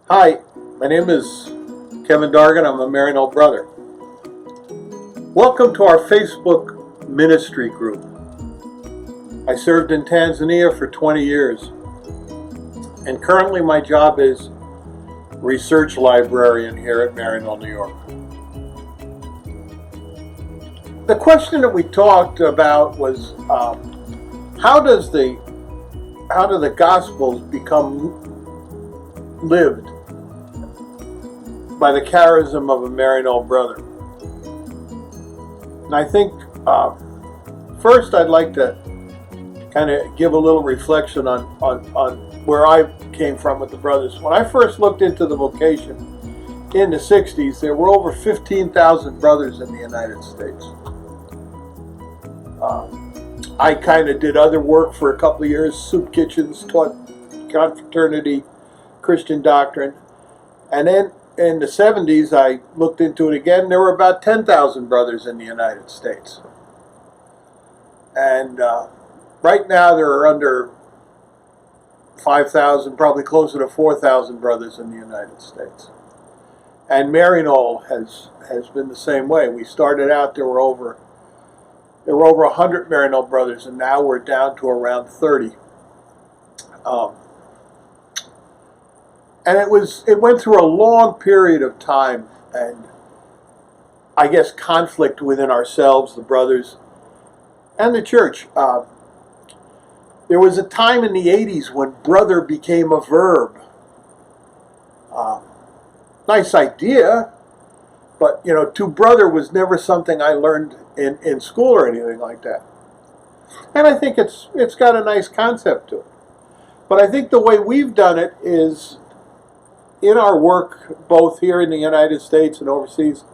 Hi, my name is Kevin Dargan. I'm a Maryknoll Brother. Welcome to our Facebook ministry group. I served in Tanzania for 20 years, and currently my job is research librarian here at Maryknoll, New York. The question that we talked about was how do the Gospels become lived by the charism of a Maryknoll Brother? And I think first I'd like to kind of give a little reflection on where I came from with the brothers. When I first looked into the vocation in the 60s, there were over 15,000 brothers in the United States. I kind of did other work for a couple of years, soup kitchens, taught confraternity, Christian doctrine, and then in the 70s I looked into it again. There were about 10,000 brothers in the United States. And right now there are under 5,000, probably closer to 4,000 brothers in the United States. And has been the same way. We started out, there were over 100 Maryknoll brothers, and now we're down to around 30. And it went through a long period of time, and I guess conflict within ourselves, the brothers, and the church. There was a time in the 80s when brother became a verb. Nice idea, but to brother was never something I learned in school or anything like that. And I think it's got a nice concept to it. But I think the way we've done it is in our work, both here in the United States and overseas,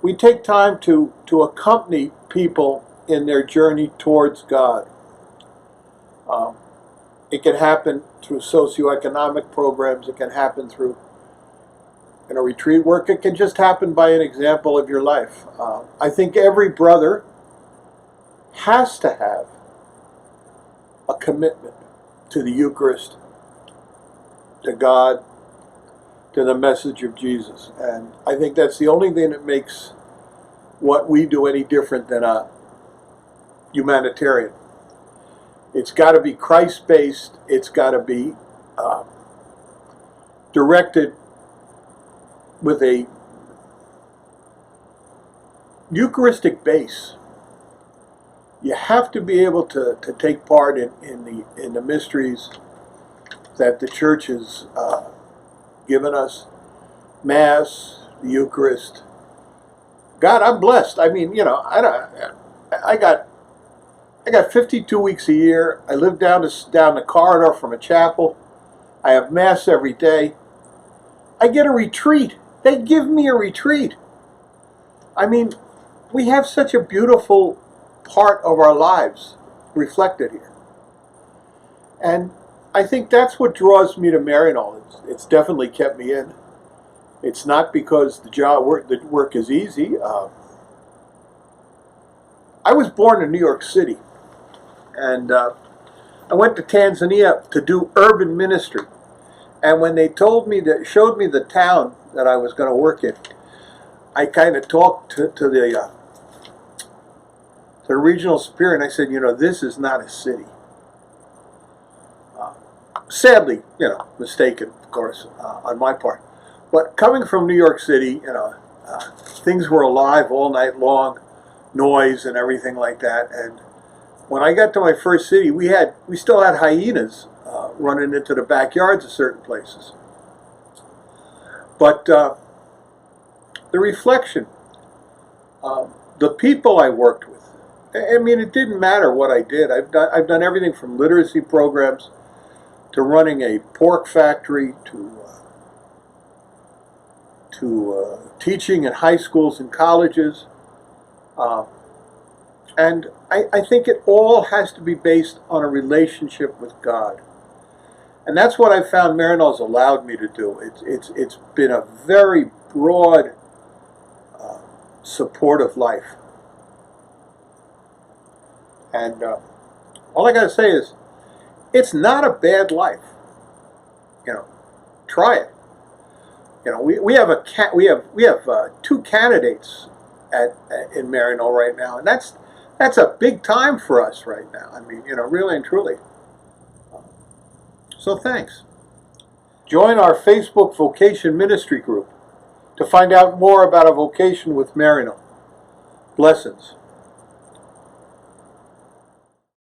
we take time to accompany people in their journey towards God. It can happen through socioeconomic programs. It can happen through retreat work. It can just happen by an example of your life. I think every brother has to have a commitment to the Eucharist, to God, to the message of Jesus. And I think that's the only thing that makes what we do any different than a humanitarian. It's got to be Christ-based. It's got to be directed with a Eucharistic base. You have to be able to take part in the mysteries that the church has given us. Mass, the Eucharist. God, I'm blessed. I mean, I got 52 weeks a year. I live down the corridor from a chapel. I have Mass every day. I get a retreat. They give me a retreat. I mean, we have such a beautiful part of our lives reflected here. And I think that's what draws me to Maryknoll. It's definitely kept me in. It's not because the work is easy. I was born in New York City, and I went to Tanzania to do urban ministry. And when they showed me the town that I was going to work in, I kind of talked to the regional superior, and I said, this is not a city. Sadly, mistaken, of course, on my part. But coming from New York City, things were alive all night long, noise and everything like that. And when I got to my first city, we still had hyenas running into the backyards of certain places. But the reflection, the people I worked with, I mean, it didn't matter what I did. I've done everything from literacy programs to running a pork factory to teaching in high schools and colleges. And I think it all has to be based on a relationship with God. And that's what I found Maryknoll's allowed me to do. It's been a very broad, supportive life. And all I got to say is, it's not a bad life. try it. You know, we have two candidates in Maryknoll right now, and that's a big time for us right now. I mean, you know, really and truly. So thanks. Join our Facebook Vocation Ministry Group to find out more about a vocation with Maryknoll. Blessings.